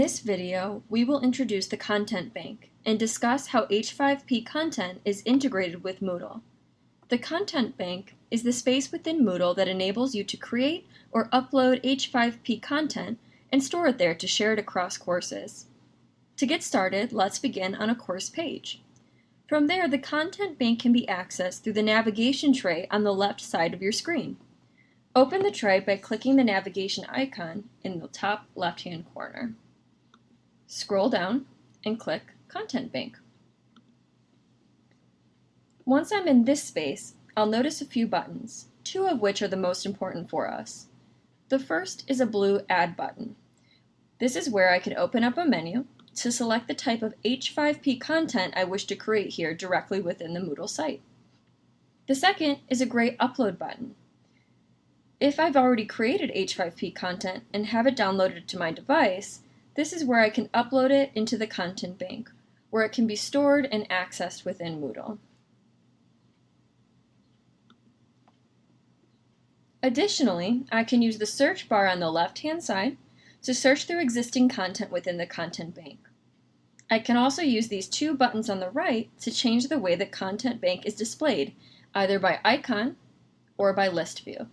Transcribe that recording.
this video, we will introduce the Content Bank and discuss how H5P content is integrated with Moodle. The Content Bank is the space within Moodle that enables you to create or upload H5P content and store it there to share it across courses. To get started, let's begin on a course page. From there, the Content Bank can be accessed through the navigation tray on the left side of your screen. Open the tray by clicking the navigation icon in the top left-hand corner. Scroll down and click Content Bank. Once I'm in this space, I'll notice a few buttons, two of which are the most important for us. The first is a blue Add button. This is where I can open up a menu to select the type of H5P content I wish to create here directly within the Moodle site. The second is a gray Upload button. If I've already created H5P content and have it downloaded to my device, this is where I can upload it into the Content Bank, where it can be stored and accessed within Moodle. Additionally, I can use the search bar on the left-hand side to search through existing content within the Content Bank. I can also use these two buttons on the right to change the way the Content Bank is displayed, either by icon or by list view.